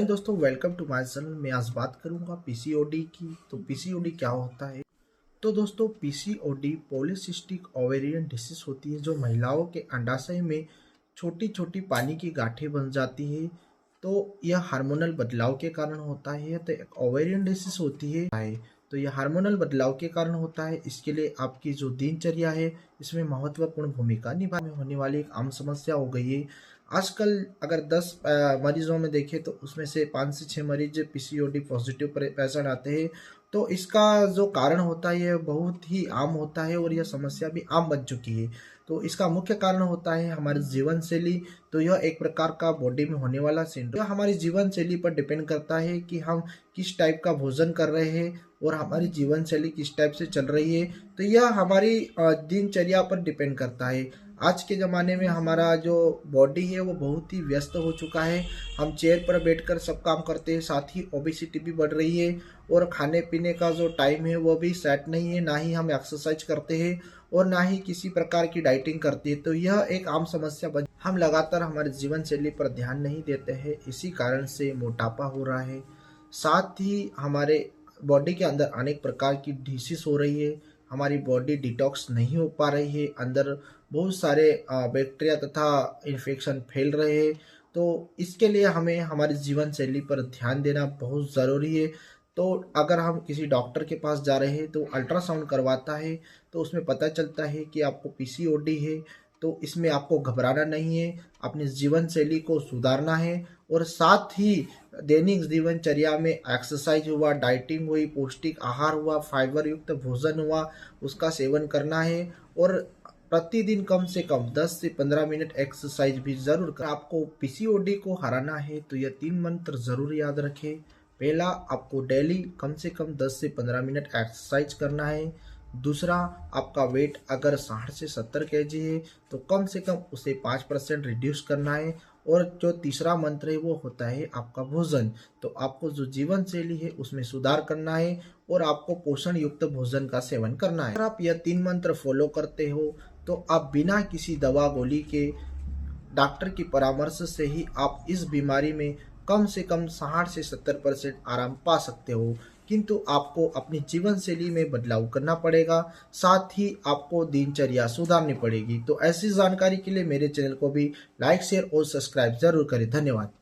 दोस्तों, welcome to my channel. मैं आज बात करूंगा पीसीओडी की। तो पीसीओडी क्या होता है? तो दोस्तों, पीसीओडी पॉलीसिस्टिक ओवेरियन डिसीज होती है जो महिलाओं के अंडाशय में छोटी छोटी पानी की गांठें बन जाती है। तो यह हार्मोनल बदलाव के कारण होता है। तो एक ओवेरियन डिसीज होती है। तो यह हार्मोनल बदलाव के कारण होता है। इसके लिए आपकी जो दिनचर्या है इसमें महत्वपूर्ण भूमिका निभाने होने वाली एक आम समस्या हो गई है। आजकल अगर 10 मरीजों में देखें तो उसमें से 5 से 6 मरीज पीसीओडी पॉजिटिव पेशेंट आते हैं। तो इसका जो कारण होता है यह बहुत ही आम होता है और यह समस्या भी आम बन चुकी है। तो इसका मुख्य कारण होता है हमारी जीवन शैली। तो यह एक प्रकार का बॉडी में होने वाला सिंड्रोम, यह हमारी जीवन शैली पर डिपेंड करता है कि हम किस टाइप का भोजन कर रहे हैं और हमारी जीवन शैली किस टाइप से चल रही है। तो यह हमारी दिनचर्या पर डिपेंड करता है। आज के ज़माने में हमारा जो बॉडी है वो बहुत ही व्यस्त हो चुका है। हम चेयर पर बैठकर सब काम करते हैं, साथ ही ओबेसिटी भी बढ़ रही है और खाने पीने का जो टाइम है वो भी सेट नहीं है। ना ही हम एक्सरसाइज करते हैं और ना ही किसी प्रकार की डाइटिंग करते हैं। तो यह एक आम समस्या बन, हम लगातार हमारे जीवन शैली पर ध्यान नहीं देते हैं। इसी कारण से मोटापा हो रहा है। साथ ही हमारे बॉडी के अंदर अनेक प्रकार की डिसीज हो रही है। हमारी बॉडी डिटॉक्स नहीं हो पा रही है। अंदर बहुत सारे बैक्टीरिया तथा इन्फेक्शन फैल रहे हैं। तो इसके लिए हमें हमारी जीवन शैली पर ध्यान देना बहुत ज़रूरी है। तो अगर हम किसी डॉक्टर के पास जा रहे हैं तो अल्ट्रासाउंड करवाता है तो उसमें पता चलता है कि आपको पीसीओडी है। तो इसमें आपको घबराना नहीं है, अपनी जीवन शैली को सुधारना है और साथ ही दैनिक जीवनचर्या में एक्सरसाइज हुआ, डाइटिंग हुई, पौष्टिक आहार हुआ, फाइबर युक्त भोजन हुआ, उसका सेवन करना है। और प्रतिदिन कम से कम 10 से 15 मिनट एक्सरसाइज भी जरूर कर। आपको पीसीओडी को हराना है तो यह 3 मंत्र जरूर याद रखें। पहला, आपको डेली कम से कम 10 से 15 मिनट एक्सरसाइज करना है। दूसरा, आपका वेट अगर 60 से 70 केजी है तो कम से कम उसे 5% रिड्यूस करना है। और जो तीसरा मंत्र है वो होता है आपका भोजन। तो आपको जो जीवन शैली है उसमें सुधार करना है और आपको पोषण युक्त भोजन का सेवन करना है। अगर आप यह 3 मंत्र फॉलो करते हो तो आप बिना किसी दवा गोली के, डॉक्टर की परामर्श से ही आप इस बीमारी में कम से कम 60 से 70% आराम पा सकते हो। किंतु आपको अपनी जीवन शैली में बदलाव करना पड़ेगा, साथ ही आपको दिनचर्या सुधारनी पड़ेगी। तो ऐसी जानकारी के लिए मेरे चैनल को भी लाइक, शेयर और सब्सक्राइब जरूर करें। धन्यवाद।